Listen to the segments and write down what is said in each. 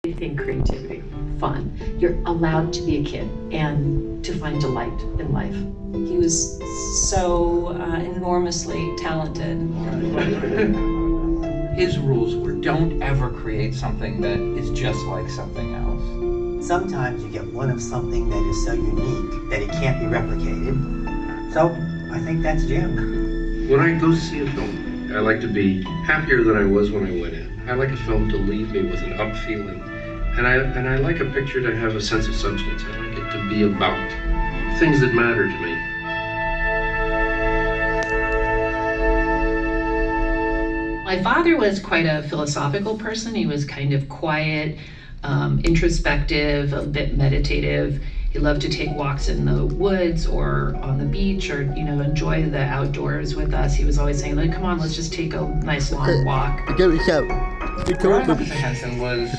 I think creativity, fun. You're allowed to be a kid and to find delight in life. He was so enormously talented. His rules were don't ever create something that is just like something else. Sometimes you get one of something that is so unique that it can't be replicated. So I think that's Jim. When I go see a film, I like to be happier than I was when I went in. I like a film to leave me with an up feeling. And I like a picture to have a sense of substance. I like it to be about things that matter to me. My father was quite a philosophical person. He was kind of quiet, introspective, a bit meditative. He loved to take walks in the woods or on the beach or, enjoy the outdoors with us. He was always saying, like, come on, let's just take a nice long walk. Growing up as a Henson was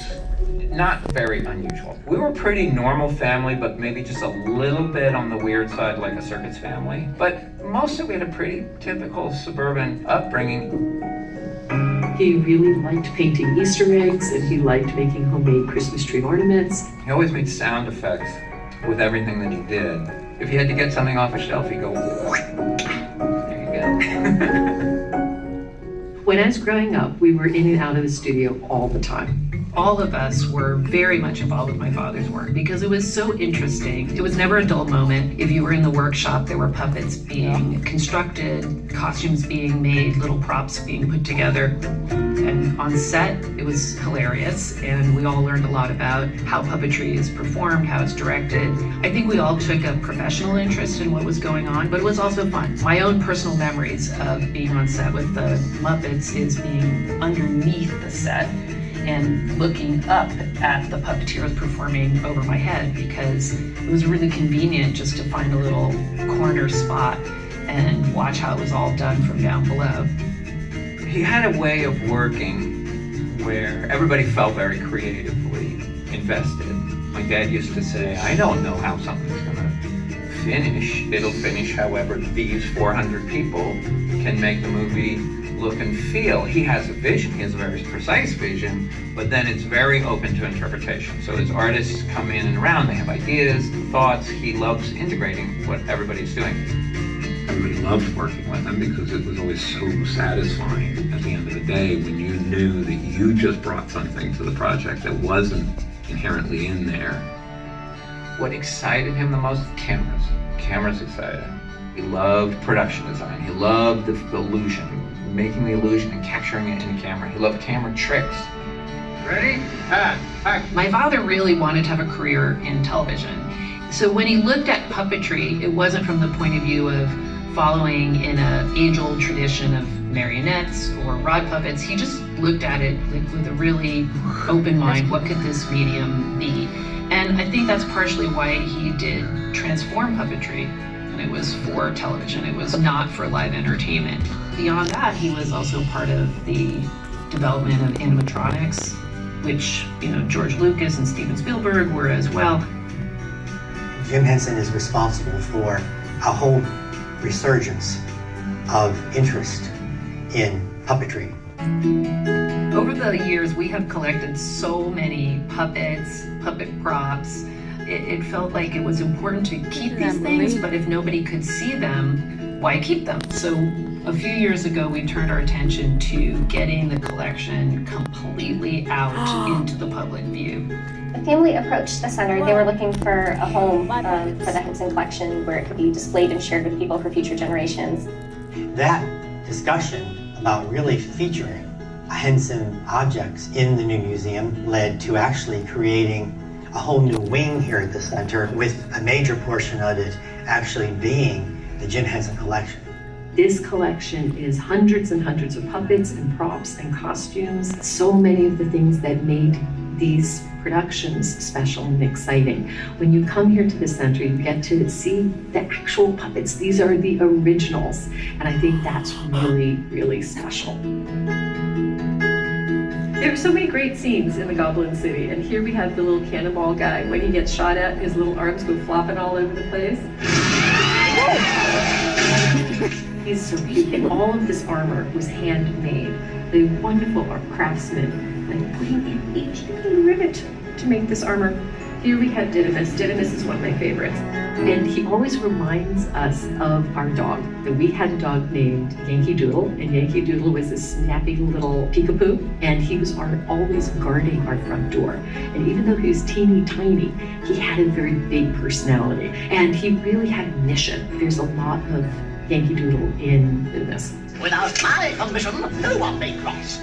not very unusual. We were a pretty normal family, but maybe just a little bit on the weird side, like a circus family. But mostly we had a pretty typical suburban upbringing. He really liked painting Easter eggs and he liked making homemade Christmas tree ornaments. He always made sound effects with everything that he did. If he had to get something off a shelf, he'd go, there you go. When I was growing up, we were in and out of the studio all the time. All of us were very much involved with my father's work because it was so interesting. It was never a dull moment. If you were in the workshop, there were puppets being constructed, costumes being made, little props being put together. And on set, it was hilarious, and we all learned a lot about how puppetry is performed, how it's directed. I think we all took a professional interest in what was going on, but it was also fun. My own personal memories of being on set with the Muppets is being underneath the set and looking up at the puppeteers performing over my head because it was really convenient just to find a little corner spot and watch how it was all done from down below. He had a way of working where everybody felt very creatively invested. My dad used to say, I don't know how something's gonna finish. It'll finish however these 400 people can make the movie look and feel. He has a vision, he has a very precise vision, but then it's very open to interpretation. So as artists come in and around, they have ideas, thoughts. He loves integrating what everybody's doing. Everybody loved working with him because it was always so satisfying at the end of the day when you knew that you just brought something to the project that wasn't inherently in there. What excited him the most? Cameras. Cameras excited him. He loved production design. He loved the illusion, making the illusion and capturing it in camera. He loved camera tricks. Ready? My father really wanted to have a career in television. So when he looked at puppetry, it wasn't from the point of view of following in an age-old tradition of marionettes or rod puppets. He just looked at it with a really open mind. What could this medium be? And I think that's partially why he did transform puppetry. And it was for television. It was not for live entertainment. Beyond that, he was also part of the development of animatronics, which, George Lucas and Steven Spielberg were as well. Jim Henson is responsible for a whole resurgence of interest in puppetry. Over the years, we have collected so many puppets, puppet props. It felt like it was important to keep these things, but if nobody could see them, why keep them? So a few years ago, we turned our attention to getting the collection completely out into the public view. The family approached the center. They were looking for a home for the Henson collection where it could be displayed and shared with people for future generations. That discussion about really featuring Henson objects in the new museum led to actually creating a whole new wing here at the center with a major portion of it actually being the Jim Henson collection. This collection is hundreds and hundreds of puppets and props and costumes. So many of the things that made these productions special and exciting. When you come here to the center, you get to see the actual puppets. These are the originals, and I think that's really, really special. There are so many great scenes in the Goblin City, and here we have the little cannonball guy. When he gets shot at, his little arms go flopping all over the place. He's so cute, and all of this armor was handmade. The wonderful craftsmen, like putting in each little rivet equipment to make this armor. Here we have Didymus. Didymus is one of my favorites. And he always reminds us of our dog. That we had a dog named Yankee Doodle, and Yankee Doodle was this snappy little peekapoo, and he was always guarding our front door. And even though he was teeny tiny, he had a very big personality, and he really had a mission. There's a lot of Yankee Doodle in this. Without my permission, no one may cross.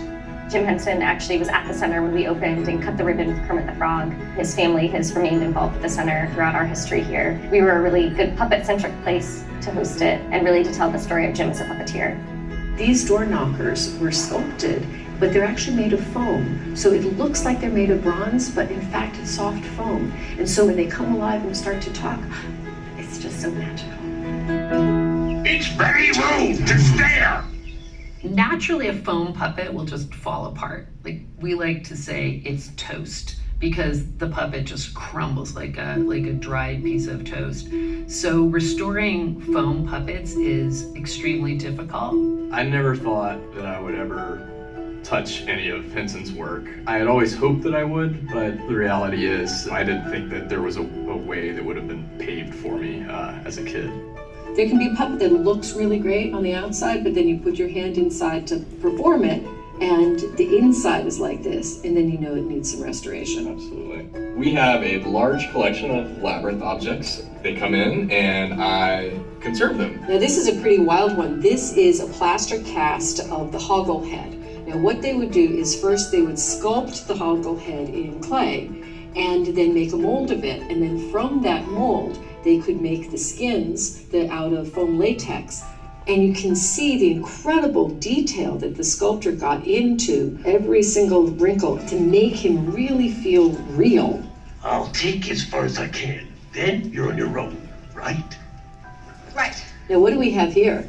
Jim Henson actually was at the center when we opened and cut the ribbon with Kermit the Frog. His family has remained involved with the center throughout our history here. We were a really good puppet-centric place to host it and really to tell the story of Jim as a puppeteer. These door knockers were sculpted, but they're actually made of foam. So it looks like they're made of bronze, but in fact it's soft foam. And so when they come alive and start to talk, it's just so magical. It's very rude to stare. Naturally, a foam puppet will just fall apart. Like, we like to say it's toast because the puppet just crumbles like a dried piece of toast. So restoring foam puppets is extremely difficult. I never thought that I would ever touch any of Henson's work. I had always hoped that I would, but the reality is I didn't think that there was a way that would have been paved for me as a kid. There can be a puppet that looks really great on the outside, but then you put your hand inside to perform it, and the inside is like this, and then you know it needs some restoration. Absolutely. We have a large collection of labyrinth objects. They come in, and I conserve them. Now this is a pretty wild one. This is a plaster cast of the hoggle head. Now what they would do is first they would sculpt the hoggle head in clay, and then make a mold of it, and then from that mold, they could make the skins out of foam latex. And you can see the incredible detail that the sculptor got into every single wrinkle to make him really feel real. I'll take as far as I can. Then you're on your own, right? Right. Now what do we have here?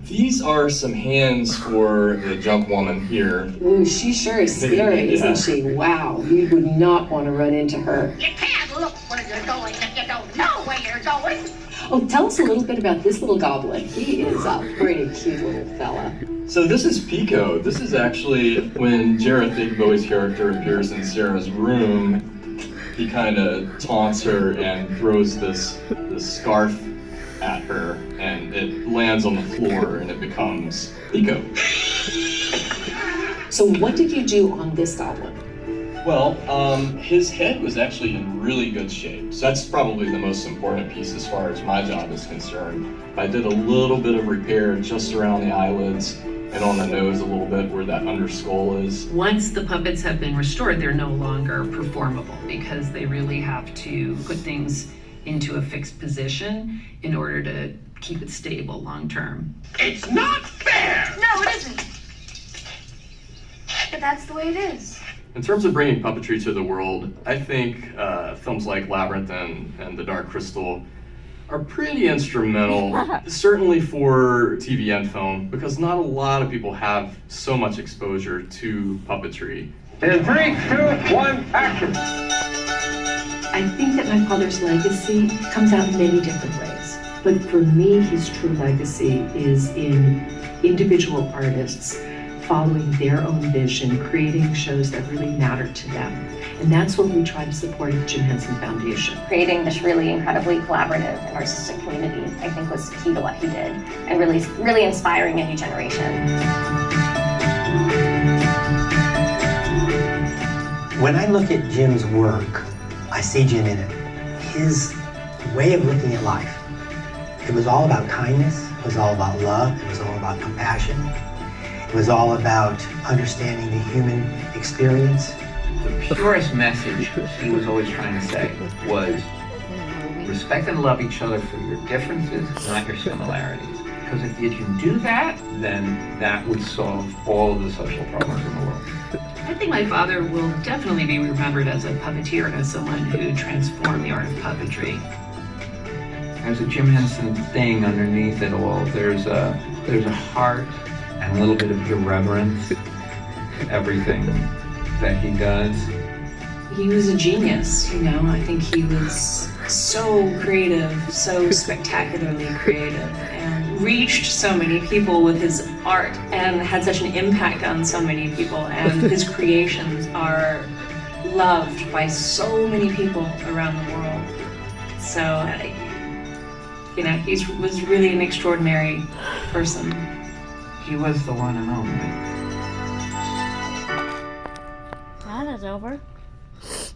These are some hands for the junk woman here. Ooh, she sure is scary, Yeah. isn't she? Wow, you would not want to run into her. You can't look where you're going if you don't know where you're going. Oh, tell us a little bit about this little goblin. He is a pretty cute little fella. So this is Pico. This is actually when Jared, David Bowie's character, appears in Sarah's room. He kind of taunts her and throws this scarf at her, and it lands on the floor, and it becomes Pico. So what did you do on this goblin? Well, his head was actually in really good shape. So that's probably the most important piece as far as my job is concerned. I did a little bit of repair just around the eyelids and on the nose a little bit where that underskull is. Once the puppets have been restored, they're no longer performable because they really have to put things into a fixed position in order to keep it stable long term. It's not fair! No, it isn't. But that's the way it is. In terms of bringing puppetry to the world, I think films like Labyrinth and The Dark Crystal are pretty instrumental, certainly for TV and film, because not a lot of people have so much exposure to puppetry. In 3, 2, 1, action! I think that my father's legacy comes out in many different ways. But for me, his true legacy is in individual artists following their own vision, creating shows that really matter to them. And that's what we try to support at the Jim Henson Foundation. Creating this really incredibly collaborative and artistic community, I think, was key to what he did, and really inspiring a new generation. When I look at Jim's work, I see Jim in it. His way of looking at life. It was all about kindness, it was all about love, it was all about compassion. It was all about understanding the human experience. The purest message he was always trying to say was respect and love each other for your differences, not your similarities. Because if you can do that, then that would solve all of the social problems in the world. I think my father will definitely be remembered as a puppeteer and as someone who transformed the art of puppetry. There's a Jim Henson thing underneath it all. There's a heart and a little bit of irreverence to everything that he does. He was a genius, you know. I think he was so creative, so spectacularly creative, and reached so many people with his art and had such an impact on so many people. And his creations are loved by so many people around the world. So, you know, he was really an extraordinary person. He was the one and only. That is over.